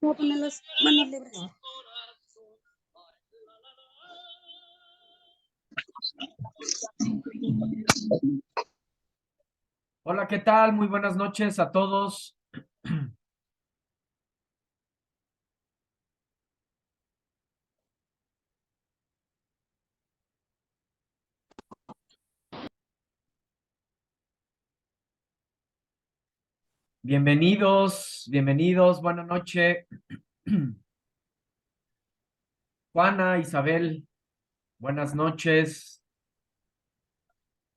Voy a poner las manos libres. Hola, ¿qué tal? Muy buenas noches a todos. Bienvenidos, buenas noches. Juana, Isabel, buenas noches.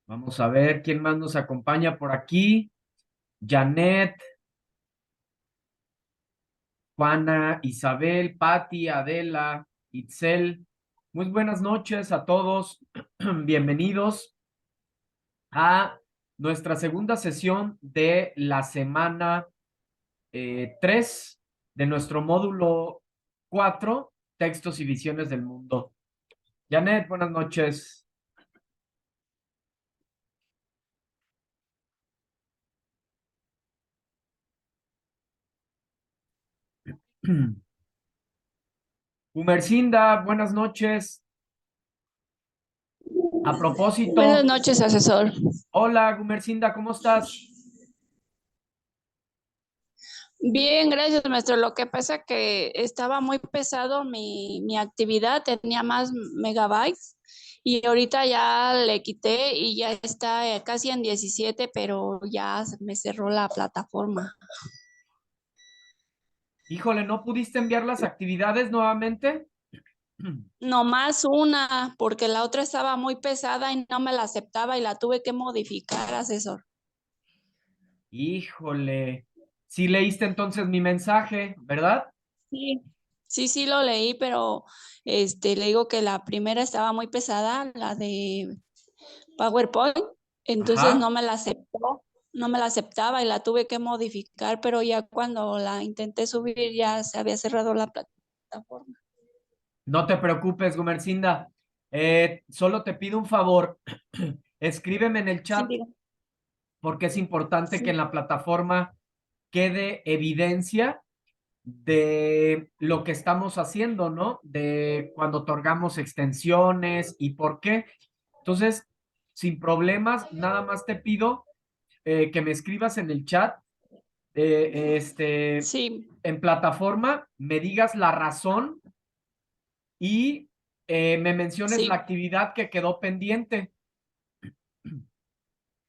Vamos a ver quién más nos acompaña por aquí. Janet, Juana, Isabel, Patti, Adela, Itzel. Muy buenas noches a todos. Bienvenidos a nuestra segunda sesión de la semana 3 de nuestro módulo 4, textos y visiones del mundo. Janet, buenas noches. Gumercinda, buenas noches. A Buenas propósito, noches, asesor. hola Gumercinda, ¿cómo estás? Bien, gracias, maestro. Lo que pasa es que estaba muy pesado mi actividad, tenía más megabytes y ahorita ya le quité y ya está casi en 17, pero ya me cerró la plataforma. Híjole, ¿no pudiste enviar las actividades nuevamente? No más una, porque la otra estaba muy pesada y no me la aceptaba y la tuve que modificar, asesor. Híjole, sí leíste entonces mi mensaje, ¿verdad? Sí, sí lo leí, pero le digo que la primera estaba muy pesada, la de PowerPoint, entonces Ajá. no me la aceptó, no me la aceptaba y la tuve que modificar, pero ya cuando la intenté subir ya se había cerrado la plataforma. No te preocupes, Gumercinda. Solo te pido un favor. Escríbeme en el Sí, chat diga. porque es importante que en Sí, la plataforma quede evidencia de lo que estamos haciendo, ¿no? De cuando otorgamos extensiones y por qué. Entonces, sin problemas, nada más te pido que me escribas en el chat, sí, en plataforma, me digas la razón y me menciones la sí, actividad que quedó pendiente.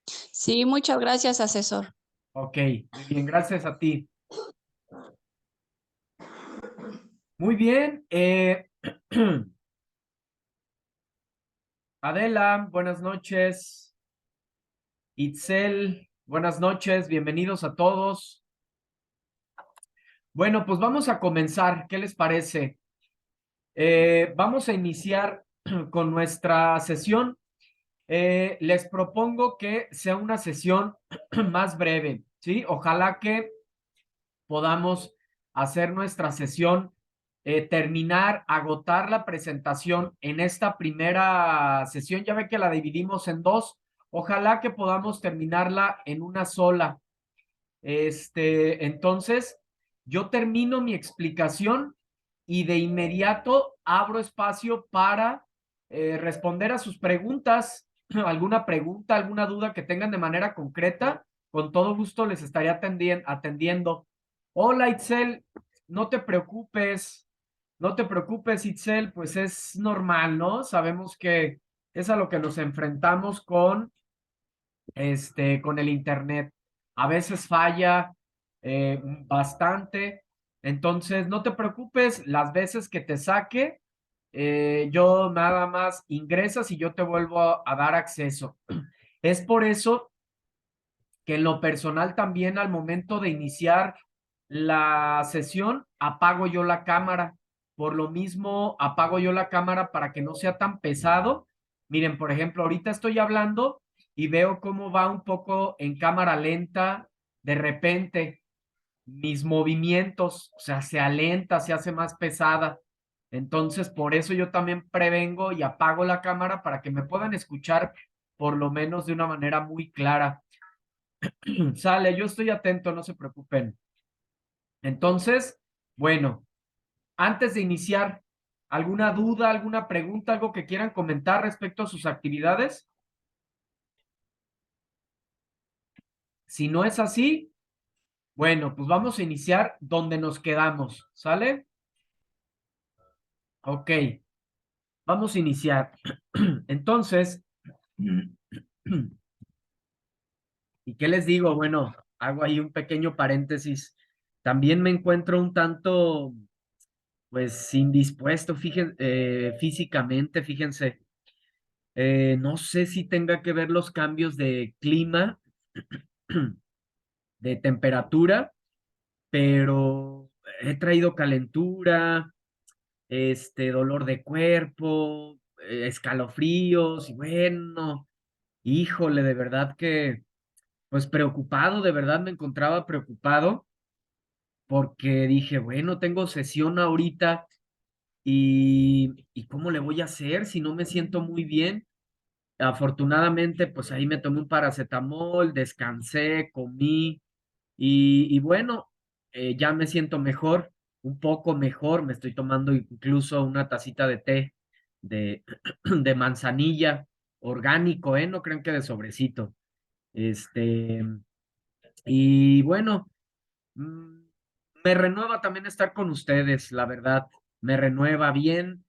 sí, muchas gracias, asesor. Ok, muy bien, gracias a ti. Muy bien. Adela, buenas noches. Itzel, buenas noches, bienvenidos a todos. Bueno, pues vamos a comenzar. ¿Qué les parece? Vamos a iniciar con nuestra sesión. Les propongo que sea una sesión más breve, ¿sí? Ojalá que podamos hacer nuestra sesión, terminar, agotar la presentación en esta primera sesión. Ya ve que la dividimos en dos. Ojalá que podamos terminarla en una sola. Entonces, yo termino mi explicación y de inmediato abro espacio para responder a sus preguntas, alguna pregunta, alguna duda que tengan de manera concreta, con todo gusto les estaré atendiendo. Hola, Itzel, no te preocupes, no te preocupes, Itzel, pues es normal, ¿no? Sabemos que es a lo que nos enfrentamos con el internet. A veces falla bastante. Entonces, no te preocupes, las veces que te saque, yo nada más ingresas y yo te vuelvo a dar acceso. Es por eso que en lo personal también al momento de iniciar la sesión, apago yo la cámara. Por lo mismo, apago yo la cámara para que no sea tan pesado. Miren, por ejemplo, ahorita estoy hablando y veo cómo va un poco en cámara lenta de repente mis movimientos, o sea, se alenta, se hace más pesada. Entonces, por eso yo también prevengo y apago la cámara para que me puedan escuchar por lo menos de una manera muy clara. Sale, yo estoy atento, no se preocupen. Entonces, Bueno, antes de iniciar, ¿alguna duda, alguna pregunta, algo que quieran comentar respecto a sus actividades? Si no es así, bueno, pues vamos a iniciar donde nos quedamos, ¿sale? Ok, vamos a iniciar. Entonces, ¿y qué les digo? Bueno, hago ahí un pequeño paréntesis. También me encuentro un tanto, pues, indispuesto, físicamente, fíjense. No sé si tenga que ver los cambios de clima, de temperatura, pero he traído calentura, dolor de cuerpo, escalofríos, y bueno, híjole, de verdad que, pues preocupado, de verdad me encontraba preocupado porque dije, bueno, tengo sesión ahorita y ¿cómo le voy a hacer si no me siento muy bien? Afortunadamente, pues ahí me tomé un paracetamol, descansé, comí y bueno, ya me siento mejor, un poco mejor, me estoy tomando incluso una tacita de té de, de manzanilla orgánico, ¿eh? No crean que de sobrecito. Este, y bueno, mm, me renueva también estar con ustedes, la verdad, me renueva bien.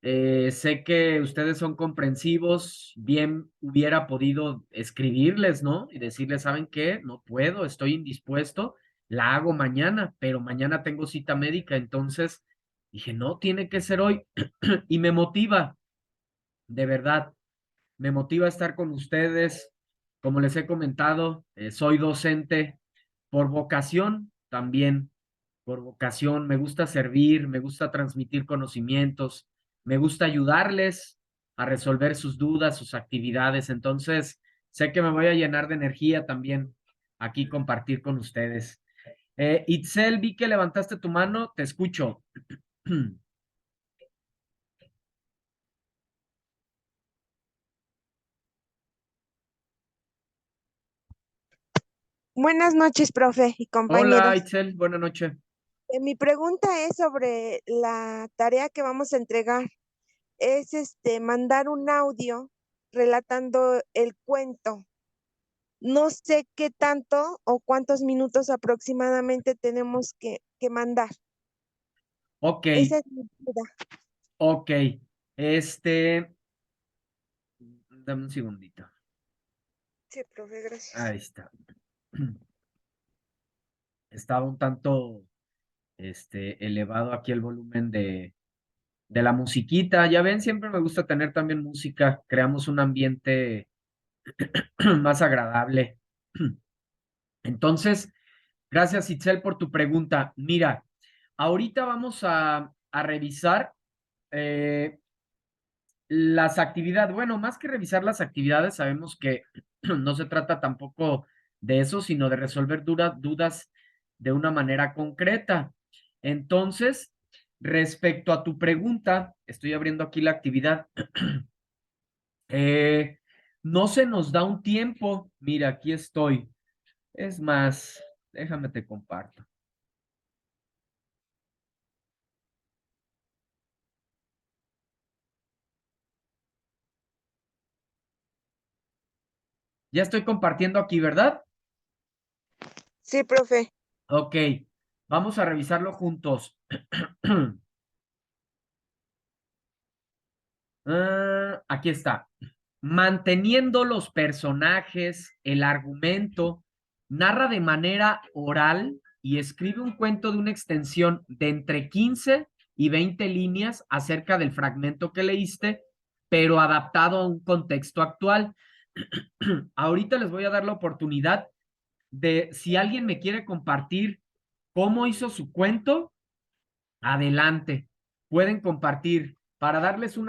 Sé que ustedes son comprensivos, bien hubiera podido escribirles, ¿no? Y decirles, ¿saben qué? No puedo, estoy indispuesto, la hago mañana, pero mañana tengo cita médica, entonces dije, no, tiene que ser hoy. Y me motiva, de verdad, me motiva a estar con ustedes. Como les he comentado, soy docente por vocación también, por vocación. Me gusta servir, me gusta transmitir conocimientos, me gusta ayudarles a resolver sus dudas, sus actividades. Entonces, sé que me voy a llenar de energía también aquí compartir con ustedes. Itzel, vi que levantaste tu mano, te escucho. Buenas noches, profe y Hola, compañeros. Itzel, buenas noches. Mi pregunta es sobre la tarea que vamos a entregar. Es mandar un audio relatando el cuento. No sé qué tanto o cuántos minutos aproximadamente tenemos que mandar. Ok, Esa es mi duda. ok. Este, dame un segundito. Sí, profe, gracias. Ahí está. Estaba un tanto, elevado aquí el volumen de la musiquita. Ya ven, siempre me gusta tener también música. Creamos un ambiente más agradable. Entonces, gracias, Itzel, por tu pregunta. Mira, ahorita vamos a revisar eh, las actividades. Bueno, más que revisar las actividades, sabemos que no se trata tampoco de eso, sino de resolver dudas de una manera concreta. Entonces, respecto a tu pregunta, estoy abriendo aquí la actividad. Eh, no se nos da un tiempo. Mira, aquí estoy. Es más, déjame te comparto. Ya estoy compartiendo aquí, ¿verdad? Sí, profe. Ok, vamos a revisarlo juntos. Aquí está. Manteniendo los personajes, el argumento, narra de manera oral y escribe un cuento de una extensión de entre 15 y 20 líneas acerca del fragmento que leíste, pero adaptado a un contexto actual. Ahorita les voy a dar la oportunidad de, si alguien me quiere compartir cómo hizo su cuento, adelante. Pueden compartir para darles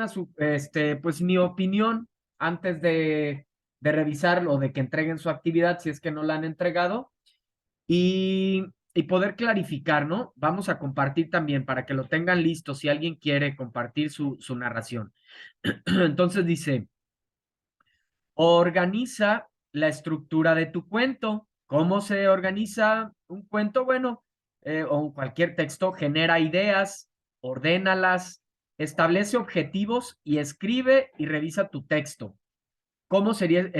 pues mi opinión antes de revisarlo, de que entreguen su actividad si es que no la han entregado y poder clarificar, ¿no? Vamos a compartir también para que lo tengan listo si alguien quiere compartir su narración. Entonces dice, organiza la estructura de tu cuento. ¿Cómo se organiza un cuento? Bueno, o cualquier texto, genera ideas, ordénalas, establece objetivos y escribe y revisa tu texto. ¿Cómo sería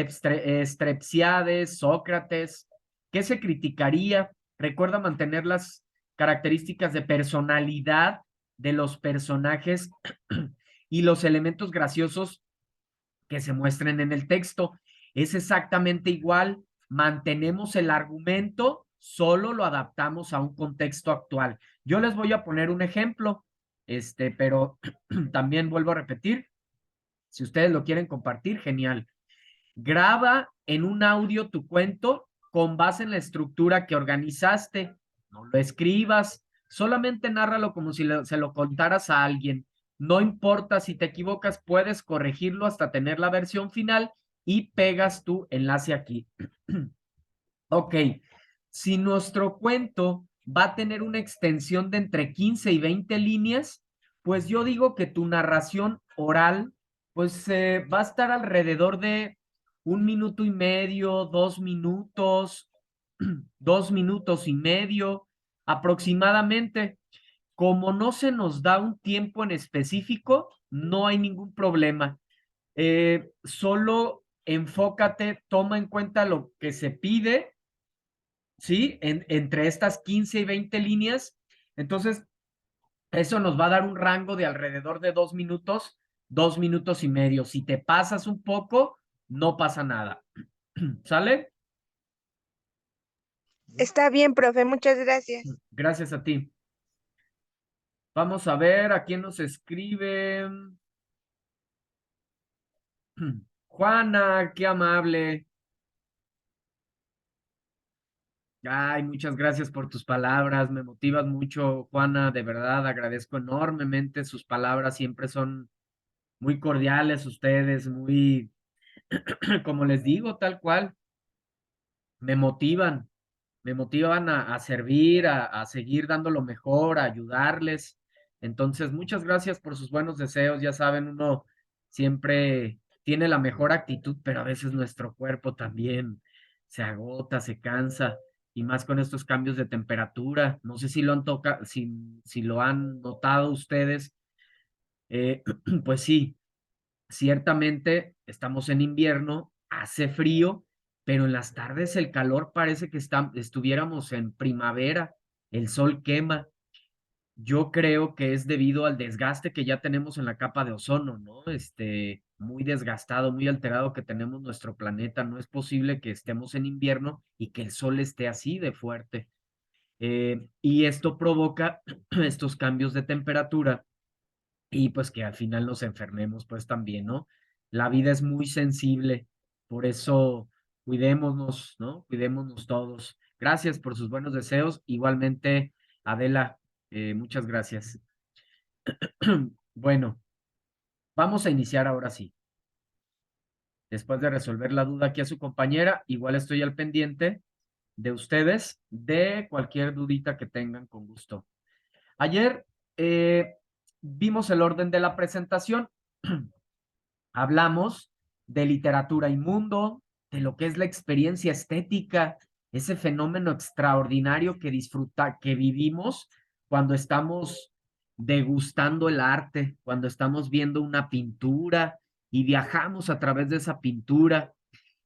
Strepsiades, Sócrates? ¿Qué se criticaría? Recuerda mantener las características de personalidad de los personajes y los elementos graciosos que se muestren en el texto. Es exactamente igual. Mantenemos el argumento, solo lo adaptamos a un contexto actual. Yo les voy a poner un ejemplo, pero también vuelvo a repetir, si ustedes lo quieren compartir, genial. Graba en un audio tu cuento con base en la estructura que organizaste. No lo escribas, solamente nárralo como si se lo contaras a alguien. No importa si te equivocas, puedes corregirlo hasta tener la versión final y pegas tu enlace aquí. Ok, si nuestro cuento va a tener una extensión de entre 15 y 20 líneas, pues yo digo que tu narración oral, pues va a estar alrededor de 1 minuto y medio, 2 minutos, 2 minutos y medio aproximadamente. Como no se nos da un tiempo en específico, no hay ningún problema. Solo enfócate, toma en cuenta lo que se pide, ¿sí? Entre estas 15 y 20 líneas. Entonces, eso nos va a dar un rango de alrededor de 2 minutos, 2 minutos y medio. Si te pasas un poco, no pasa nada. ¿Sale? Está bien, profe, muchas gracias. Gracias a ti. Vamos a ver a quién nos escribe. Juana, qué amable. Ay, muchas gracias por tus palabras, me motivas mucho, Juana, de verdad, agradezco enormemente sus palabras, siempre son muy cordiales ustedes, muy, como les digo, tal cual, me motivan, me motivan a servir, a seguir dando lo mejor, a ayudarles. Entonces, muchas gracias por sus buenos deseos. Ya saben, uno siempre tiene la mejor actitud, pero a veces nuestro cuerpo también se agota, se cansa, y más con estos cambios de temperatura. No sé si lo han tocado, si lo han notado ustedes. Pues sí, ciertamente estamos en invierno, hace frío, pero en las tardes el calor parece que estuviéramos en primavera, el sol quema. Yo creo que es debido al desgaste que ya tenemos en la capa de ozono, ¿no? Muy desgastado, muy alterado que tenemos nuestro planeta. No es posible que estemos en invierno y que el sol esté así de fuerte. Y esto provoca estos cambios de temperatura y pues que al final nos enfermemos pues también, ¿no? La vida es muy sensible, por eso cuidémonos, ¿no? Cuidémonos todos. Gracias por sus buenos deseos. Igualmente, Adela, muchas gracias. Bueno, vamos a iniciar ahora sí. Después de resolver la duda aquí a su compañera, igual estoy al pendiente de ustedes, de cualquier dudita que tengan con gusto. Ayer vimos el orden de la presentación. Hablamos de literatura y mundo, de lo que es la experiencia estética, ese fenómeno extraordinario que vivimos cuando estamos degustando el arte, cuando estamos viendo una pintura y viajamos a través de esa pintura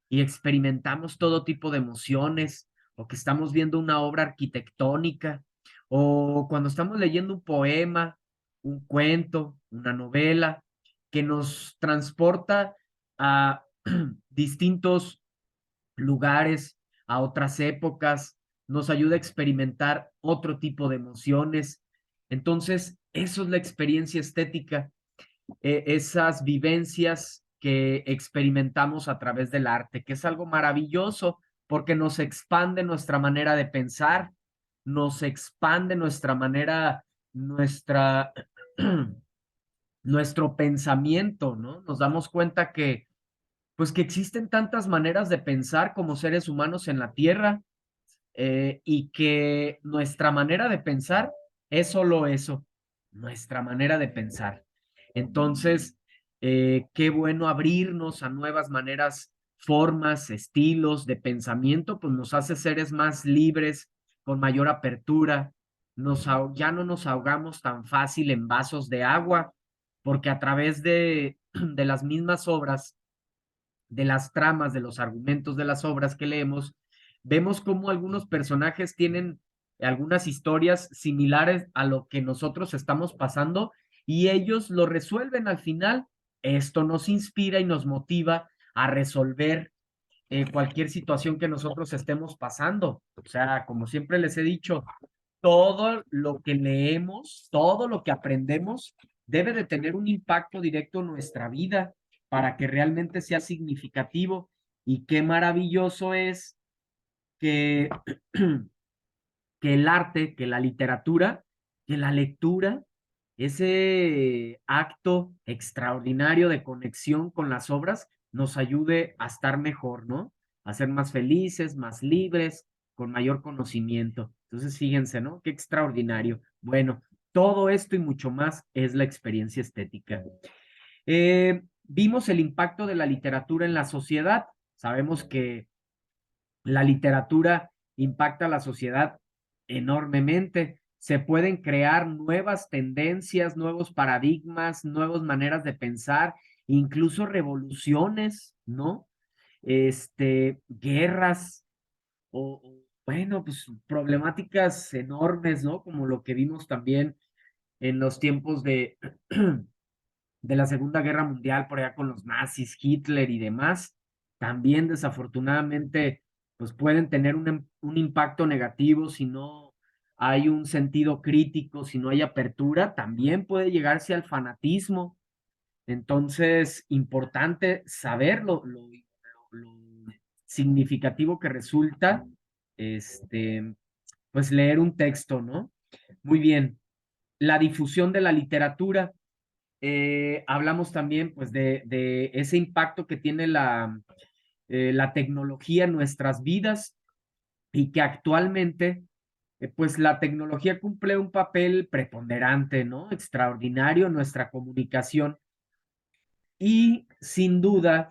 y experimentamos todo tipo de emociones, o que estamos viendo una obra arquitectónica, o cuando estamos leyendo un poema, un cuento, una novela, que nos transporta a distintos lugares, a otras épocas, nos ayuda a experimentar otro tipo de emociones. Entonces, eso es la experiencia estética, esas vivencias que experimentamos a través del arte, que es algo maravilloso porque nos expande nuestra manera de pensar, nos expande nuestra manera, nuestro pensamiento, ¿no? Nos damos cuenta que, pues que existen tantas maneras de pensar como seres humanos en la Tierra, y que nuestra manera de pensar es solo eso, nuestra manera de pensar. Entonces, qué bueno abrirnos a nuevas maneras, formas, estilos de pensamiento, pues nos hace seres más libres, con mayor apertura, ya no nos ahogamos tan fácil en vasos de agua, porque a través de las mismas obras, de las tramas, de los argumentos de las obras que leemos, vemos cómo algunos personajes tienen algunas historias similares a lo que nosotros estamos pasando y ellos lo resuelven al final. Esto nos inspira y nos motiva a resolver cualquier situación que nosotros estemos pasando. O sea, como siempre les he dicho, todo lo que leemos, todo lo que aprendemos, debe de tener un impacto directo en nuestra vida para que realmente sea significativo. Y qué maravilloso es que, que el arte, que la literatura, que la lectura, ese acto extraordinario de conexión con las obras, nos ayude a estar mejor, ¿no? A ser más felices, más libres, con mayor conocimiento. Entonces, fíjense, ¿no? Qué extraordinario. Bueno, todo esto y mucho más es la experiencia estética. Vimos el impacto de la literatura en la sociedad. Sabemos que la literatura impacta a la sociedad enormemente. Se pueden crear nuevas tendencias, nuevos paradigmas, nuevas maneras de pensar, incluso revoluciones, ¿no? Guerras bueno, pues problemáticas enormes, ¿no? Como lo que vimos también en los tiempos de la Segunda Guerra Mundial, por allá con los nazis, Hitler y demás, también desafortunadamente, pues pueden tener un impacto negativo si no hay un sentido crítico, si no hay apertura, también puede llegarse al fanatismo. Entonces, importante saber lo significativo que resulta, pues leer un texto, ¿no? Muy bien. La difusión de la literatura hablamos también pues de ese impacto que tiene la tecnología en nuestras vidas y que actualmente pues la tecnología cumple un papel preponderante, ¿no? Extraordinario en nuestra comunicación y sin duda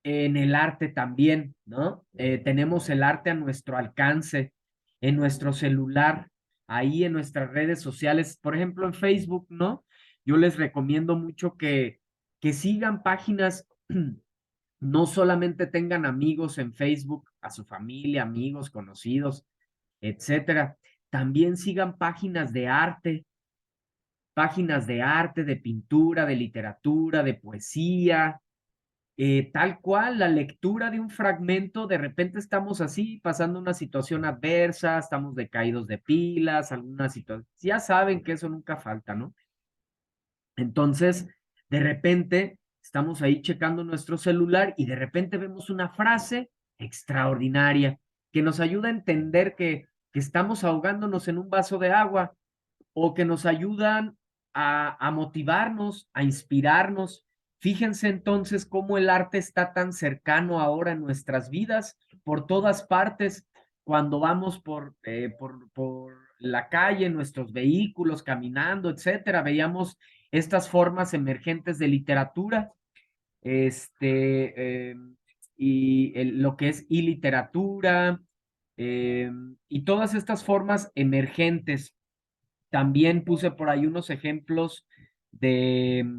en el arte también, ¿no? Tenemos el arte a nuestro alcance, en nuestro celular, ahí en nuestras redes sociales, por ejemplo en Facebook, ¿no? Yo les recomiendo mucho que sigan páginas, no solamente tengan amigos en Facebook, a su familia, amigos, conocidos, etcétera. También sigan páginas de arte, de pintura, de literatura, de poesía, tal cual, la lectura de un fragmento, de repente estamos así, pasando una situación adversa, estamos decaídos de pilas, alguna situación, ya saben que eso nunca falta, ¿no? Entonces, de repente, estamos ahí checando nuestro celular y de repente vemos una frase extraordinaria que nos ayuda a entender que estamos ahogándonos en un vaso de agua o que nos ayudan a motivarnos, a inspirarnos. Fíjense entonces cómo el arte está tan cercano ahora en nuestras vidas, por todas partes, cuando vamos por la calle, en nuestros vehículos, caminando, etcétera, veíamos estas formas emergentes de literatura, este, lo que es iliteratura, y todas estas formas emergentes. También puse por ahí unos ejemplos de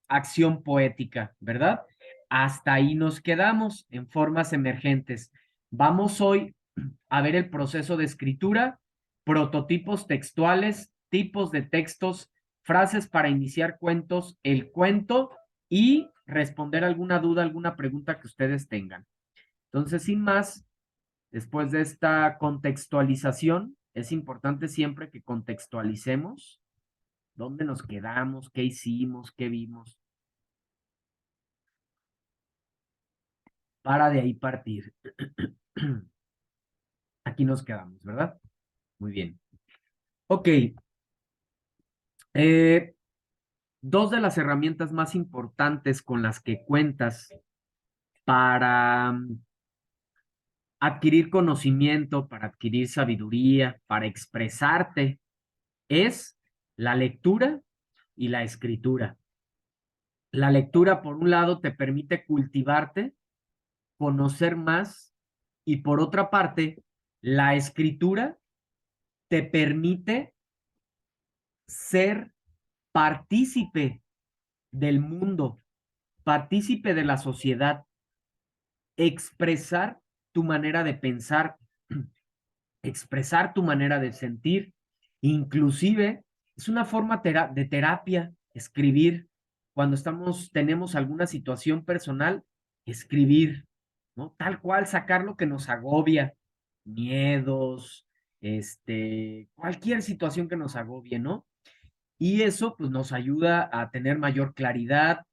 acción poética, ¿verdad? Hasta ahí nos quedamos en formas emergentes. Vamos hoy a ver el proceso de escritura, prototipos textuales, tipos de textos, frases para iniciar cuentos, el cuento y responder alguna duda, alguna pregunta que ustedes tengan. Entonces, sin más, después de esta contextualización, es importante siempre que contextualicemos dónde nos quedamos, qué hicimos, qué vimos, para de ahí partir. Aquí nos quedamos, ¿verdad? Muy bien. Ok. Dos de las herramientas más importantes con las que cuentas para adquirir conocimiento, para adquirir sabiduría, para expresarte, es la lectura y la escritura. La lectura, por un lado, te permite cultivarte, conocer más, y por otra parte, la escritura te permite ser partícipe del mundo, partícipe de la sociedad, expresar tu manera de pensar, expresar tu manera de sentir, inclusive es una forma de terapia, escribir. Cuando tenemos alguna situación personal, escribir, ¿no? Tal cual, sacar lo que nos agobia, miedos, cualquier situación que nos agobie, ¿no? Y eso, pues, nos ayuda a tener mayor claridad,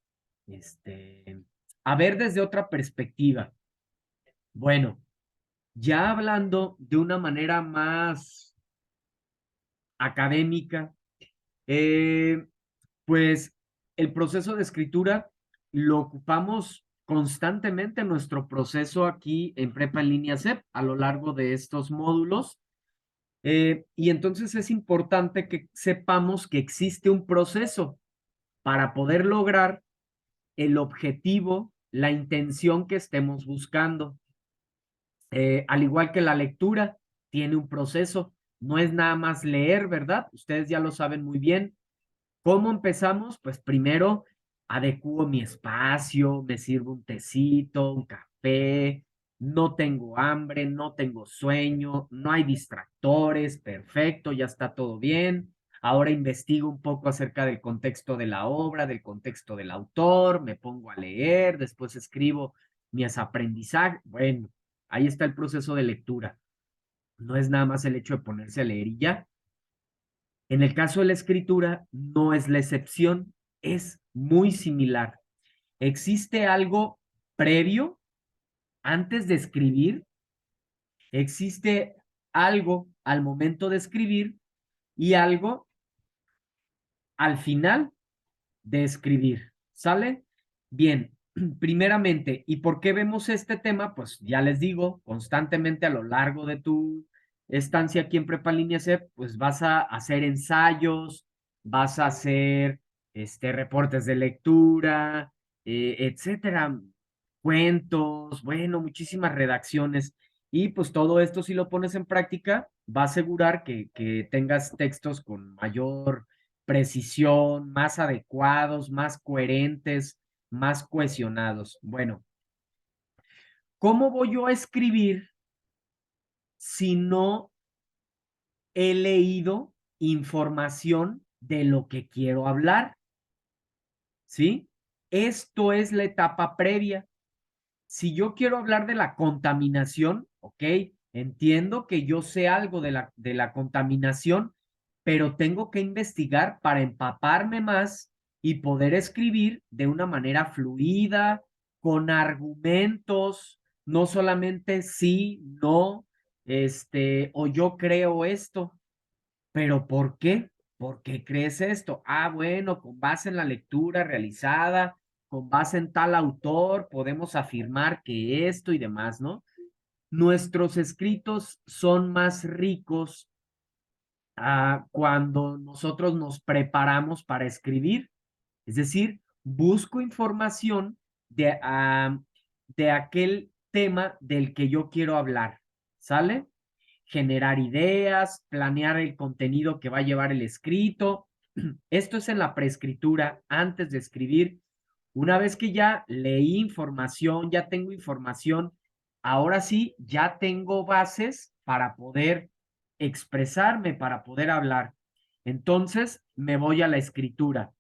a ver desde otra perspectiva. Bueno, ya hablando de una manera más académica, pues el proceso de escritura lo ocupamos constantemente en nuestro proceso aquí en Prepa en Línea CEP a lo largo de estos módulos. Y entonces es importante que sepamos que existe un proceso para poder lograr el objetivo, la intención que estemos buscando. Al igual que la lectura, tiene un proceso. No es nada más leer, ¿verdad? Ustedes ya lo saben muy bien. ¿Cómo empezamos? Pues primero adecuo mi espacio, me sirvo un tecito, un café, no tengo hambre, no tengo sueño, no hay distractores, perfecto, ya está todo bien. Ahora investigo un poco acerca del contexto de la obra, del contexto del autor, me pongo a leer, después escribo mis aprendizajes. Bueno, ahí está el proceso de lectura. No es nada más el hecho de ponerse a leer y ya. En el caso de la escritura, no es la excepción, es muy similar. ¿Existe algo previo antes de escribir? ¿Existe algo al momento de escribir y algo al final de escribir? ¿Sale? Bien, primeramente, ¿y por qué vemos este tema? Pues ya les digo, constantemente a lo largo de tu estancia aquí en Prepa Línea C, pues vas a hacer ensayos, vas a hacer reportes de lectura, etcétera, cuentos, bueno, muchísimas redacciones. Y pues todo esto, si lo pones en práctica, va a asegurar que tengas textos con mayor precisión, más adecuados, más coherentes, más cohesionados. Bueno, ¿cómo voy yo a escribir si no he leído información de lo que quiero hablar? ¿Sí? Esto es la etapa previa. Si yo quiero hablar de la contaminación, ok, entiendo que yo sé algo de la contaminación, pero tengo que investigar para empaparme más y poder escribir de una manera fluida, con argumentos, no solamente sí, no, o yo creo esto, pero ¿por qué? ¿Por qué crees esto? Ah, bueno, con base en la lectura realizada, con base en tal autor, podemos afirmar que esto y demás, ¿no? Nuestros escritos son más ricos cuando nosotros nos preparamos para escribir, es decir, busco información de aquel tema del que yo quiero hablar, ¿sale? Generar ideas, planear el contenido que va a llevar el escrito. Esto es en la preescritura, antes de escribir. Una vez que ya leí información, ya tengo información, ahora sí, ya tengo bases para poder expresarme, para poder hablar. Entonces, me voy a la escritura.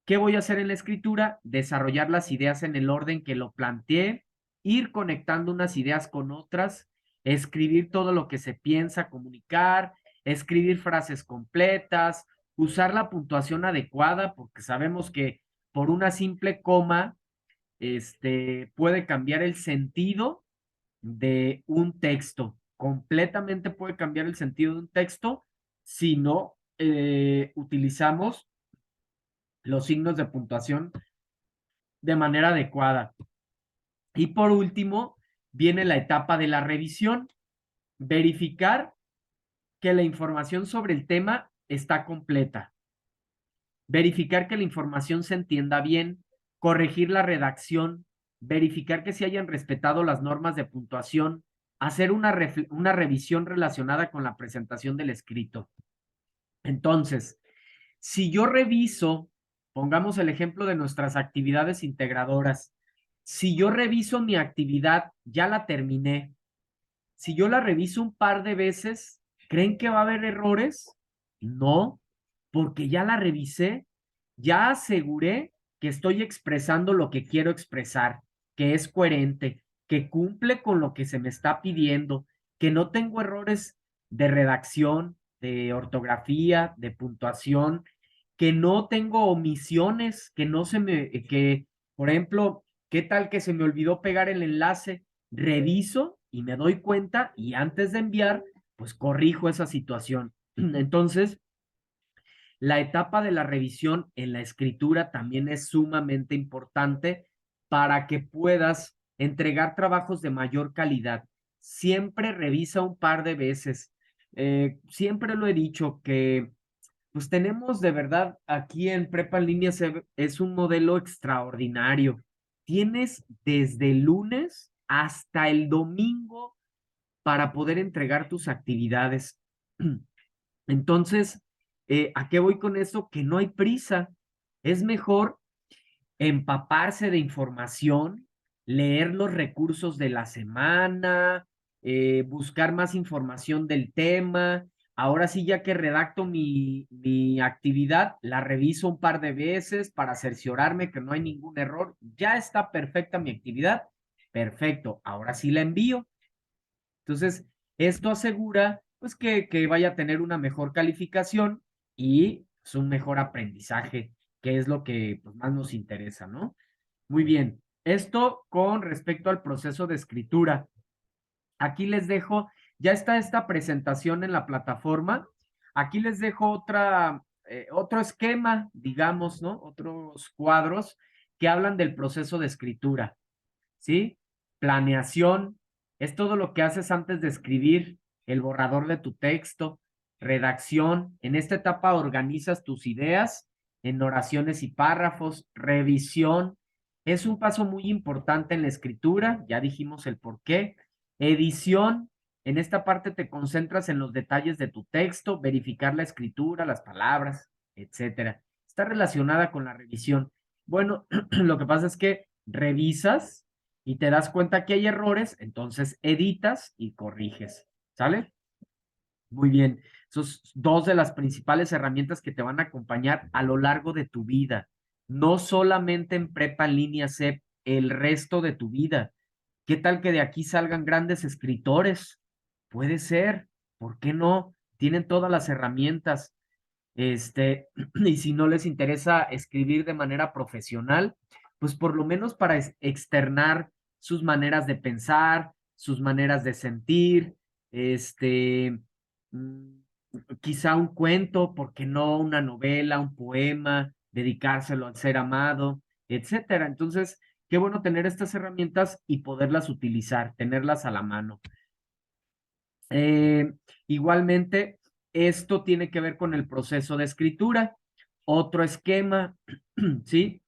¿Qué voy a hacer en la escritura? Desarrollar las ideas en el orden que lo planteé, ir conectando unas ideas con otras, escribir todo lo que se piensa comunicar, escribir frases completas, usar la puntuación adecuada, porque sabemos que por una simple coma, puede cambiar el sentido de un texto. Completamente puede cambiar el sentido de un texto si no utilizamos los signos de puntuación de manera adecuada. Y por último, viene la etapa de la revisión. Verificar que la información sobre el tema está completa. Verificar que la información se entienda bien. Corregir la redacción. Verificar que se hayan respetado las normas de puntuación. Hacer una revisión relacionada con la presentación del escrito. Entonces, Si yo reviso, pongamos el ejemplo de nuestras actividades integradoras, si yo reviso mi actividad, ya la terminé, si yo la reviso un par de veces, ¿creen que va a haber errores? No, porque ya la revisé, ya aseguré que estoy expresando lo que quiero expresar, que es coherente, que cumple con lo que se me está pidiendo, que no tengo errores de redacción, de ortografía, de puntuación, que no tengo omisiones, que no se me, que, por ejemplo, ¿qué tal que se me olvidó pegar el enlace? Reviso y me doy cuenta y antes de enviar, pues corrijo esa situación. Entonces, la etapa de la revisión en la escritura también es sumamente importante para que puedas entregar trabajos de mayor calidad. Siempre revisa un par de veces. Siempre lo he dicho que pues tenemos de verdad aquí en Prepa en línea es un modelo extraordinario. Tienes desde el lunes hasta el domingo para poder entregar tus actividades. Entonces, ¿a qué voy con eso? Que no hay prisa. Es mejor empaparse de información, leer los recursos de la semana, buscar más información del tema. Ahora sí, ya que redacto mi actividad, la reviso un par de veces para cerciorarme que no hay ningún error. Ya está perfecta mi actividad. Perfecto. Ahora sí la envío. Entonces, esto asegura pues que vaya a tener una mejor calificación y pues, un mejor aprendizaje, que es lo que pues, más nos interesa, ¿no? Muy bien. Esto con respecto al proceso de escritura. Aquí les dejo, ya está esta presentación en la plataforma. Aquí les dejo otro esquema, digamos, ¿no? Otros cuadros que hablan del proceso de escritura. ¿Sí? Planeación es todo lo que haces antes de escribir, el borrador de tu texto, redacción. En esta etapa organizas tus ideas en oraciones y párrafos, revisión. Es un paso muy importante en la escritura, ya dijimos el por qué. Edición, en esta parte te concentras en los detalles de tu texto, verificar la escritura, las palabras, etcétera. Está relacionada con la revisión. Bueno, lo que pasa es que revisas y te das cuenta que hay errores, entonces editas y corriges. ¿Sale? Muy bien. Esos dos de las principales herramientas que te van a acompañar a lo largo de tu vida. No solamente en prepa en línea CEP, el resto de tu vida. ¿Qué tal que de aquí salgan grandes escritores? Puede ser. ¿Por qué no? Tienen todas las herramientas. Y si no les interesa escribir de manera profesional, pues por lo menos para externar sus maneras de pensar, sus maneras de sentir, mm, quizá un cuento, ¿por qué no una novela, un poema, dedicárselo al ser amado, etcétera? Entonces, qué bueno tener estas herramientas y poderlas utilizar, tenerlas a la mano. Eh, Igualmente, esto tiene que ver con el proceso de escritura. Otro esquema, ¿sí?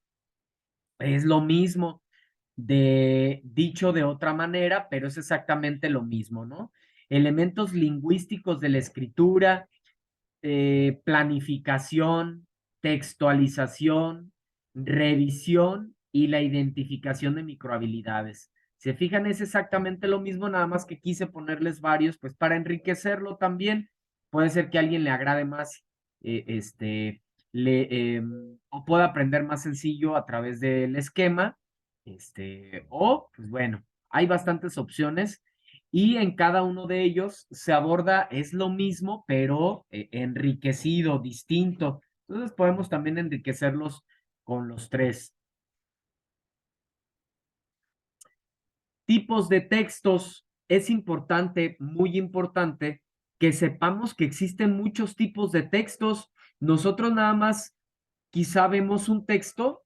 Es lo mismo, dicho de otra manera, pero es exactamente lo mismo, ¿no? Elementos lingüísticos de la escritura, planificación, textualización, revisión y la identificación de microhabilidades. Se fijan, es exactamente lo mismo, nada más que quise ponerles varios, pues para enriquecerlo también. Puede ser que a alguien le agrade más, o pueda aprender más sencillo a través del esquema, o, pues bueno, hay bastantes opciones y en cada uno de ellos se aborda, es lo mismo, pero enriquecido, distinto. Entonces podemos también enriquecerlos con los tres. Tipos de textos. Es importante, muy importante, que sepamos que existen muchos tipos de textos. Nosotros nada más quizá vemos un texto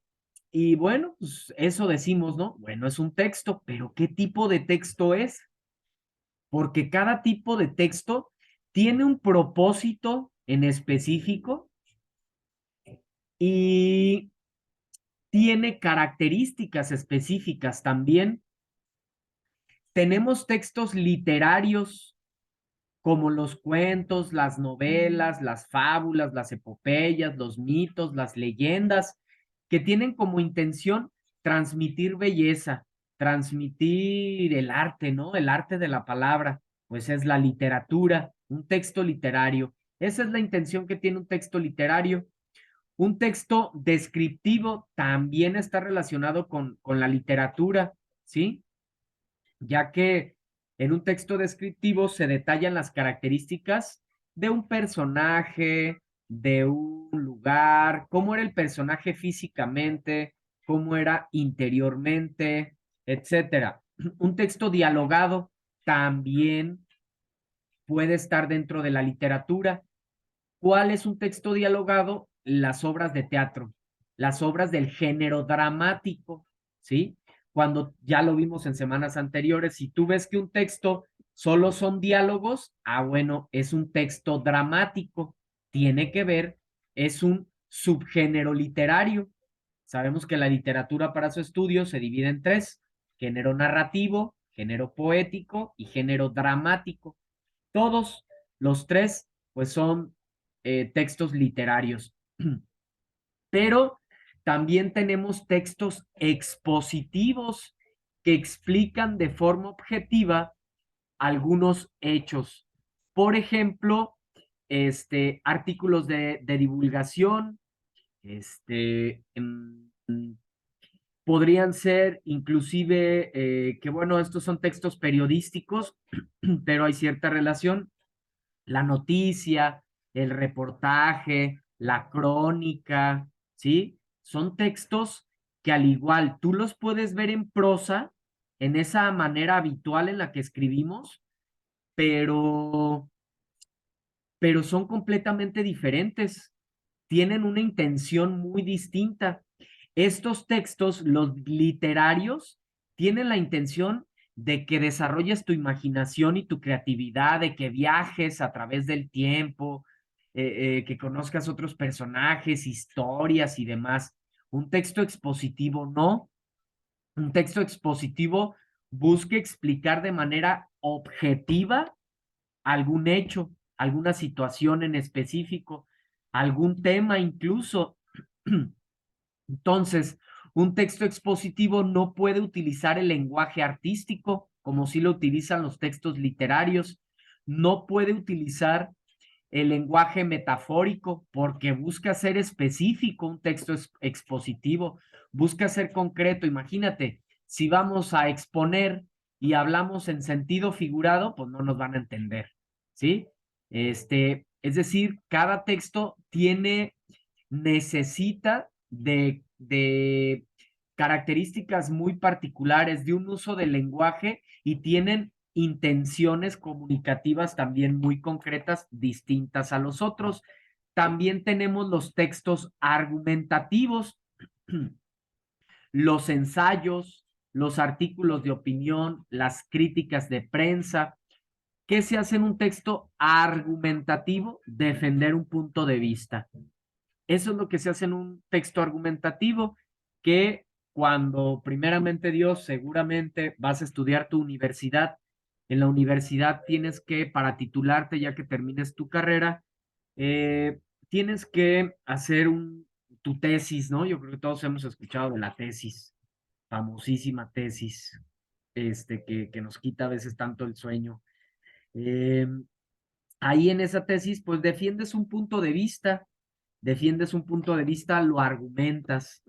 y bueno, pues eso decimos, ¿no? Bueno, es un texto, pero ¿qué tipo de texto es? Porque cada tipo de texto tiene un propósito en específico y tiene características específicas también. Tenemos textos literarios como los cuentos, las novelas, las fábulas, las epopeyas, los mitos, las leyendas, que tienen como intención transmitir belleza, transmitir el arte, ¿no? El arte de la palabra, pues es la literatura, un texto literario. Esa es la intención que tiene un texto literario. Un texto descriptivo también está relacionado con la literatura, ¿sí? Ya que en un texto descriptivo se detallan las características de un personaje, de un lugar, cómo era el personaje físicamente, cómo era interiormente, etcétera. Un texto dialogado también puede estar dentro de la literatura. ¿Cuál es un texto dialogado? Las obras de teatro, las obras del género dramático, ¿sí? Cuando ya lo vimos en semanas anteriores, si tú ves que un texto solo son diálogos, bueno, es un texto dramático, tiene que ver, es un subgénero literario. Sabemos que la literatura para su estudio se divide en tres: género narrativo, género poético y género dramático. Todos los tres, pues son textos literarios. Pero también tenemos textos expositivos que explican de forma objetiva algunos hechos. Por ejemplo, artículos de divulgación, podrían ser inclusive, que bueno, estos son textos periodísticos, pero hay cierta relación, la noticia, el reportaje, la crónica, ¿sí? Son textos que al igual tú los puedes ver en prosa, en esa manera habitual en la que escribimos, pero, pero son completamente diferentes, tienen una intención muy distinta. Estos textos, los literarios, tienen la intención de que desarrolles tu imaginación y tu creatividad, de que viajes a través del tiempo, que conozcas otros personajes, historias y demás. Un texto expositivo no. Un texto expositivo busca explicar de manera objetiva algún hecho, alguna situación en específico, algún tema incluso. Entonces, un texto expositivo no puede utilizar el lenguaje artístico como si lo utilizan los textos literarios, no puede utilizar el lenguaje metafórico porque busca ser específico. Un texto expositivo busca ser concreto. Imagínate, si vamos a exponer y hablamos en sentido figurado, pues no nos van a entender, ¿sí? Es decir, cada texto necesita de características muy particulares, de un uso del lenguaje, y tienen intenciones comunicativas también muy concretas, distintas a los otros. También tenemos los textos argumentativos, los ensayos, los artículos de opinión, las críticas de prensa. ¿Qué se hace en un texto argumentativo? Defender un punto de vista. Eso es lo que se hace en un texto argumentativo, que cuando primeramente Dios seguramente vas a estudiar tu universidad. En la universidad tienes que, para titularte, ya que termines tu carrera, tienes que hacer tu tesis, ¿no? Yo creo que todos hemos escuchado de la tesis, famosísima tesis, que nos quita a veces tanto el sueño. Eh, Ahí en esa tesis, pues defiendes un punto de vista, lo argumentas,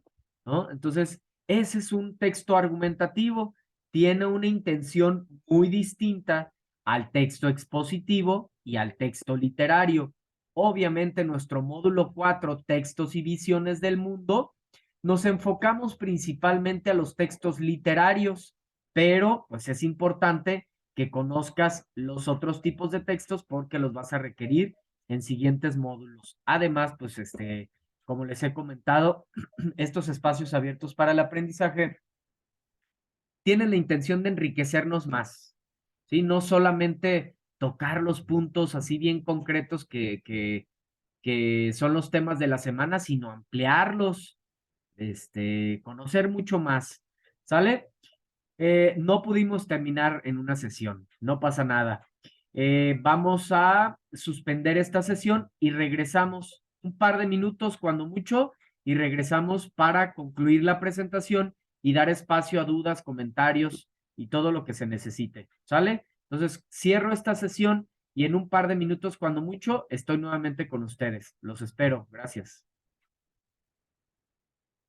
¿no? Entonces, ese es un texto argumentativo, tiene una intención muy distinta al texto expositivo y al texto literario. Obviamente, nuestro módulo 4, textos y visiones del mundo, nos enfocamos principalmente a los textos literarios, pero pues es importante que conozcas los otros tipos de textos porque los vas a requerir en siguientes módulos. Además, pues como les he comentado, estos espacios abiertos para el aprendizaje tienen la intención de enriquecernos más, ¿sí? No solamente tocar los puntos así bien concretos que son los temas de la semana, sino ampliarlos, conocer mucho más, ¿sale? No pudimos terminar en una sesión, no pasa nada. Vamos a suspender esta sesión y regresamos un par de minutos, cuando mucho, y regresamos para concluir la presentación y dar espacio a dudas, comentarios y todo lo que se necesite. ¿Sale? Entonces, cierro esta sesión y en un par de minutos, cuando mucho, estoy nuevamente con ustedes. Los espero. Gracias.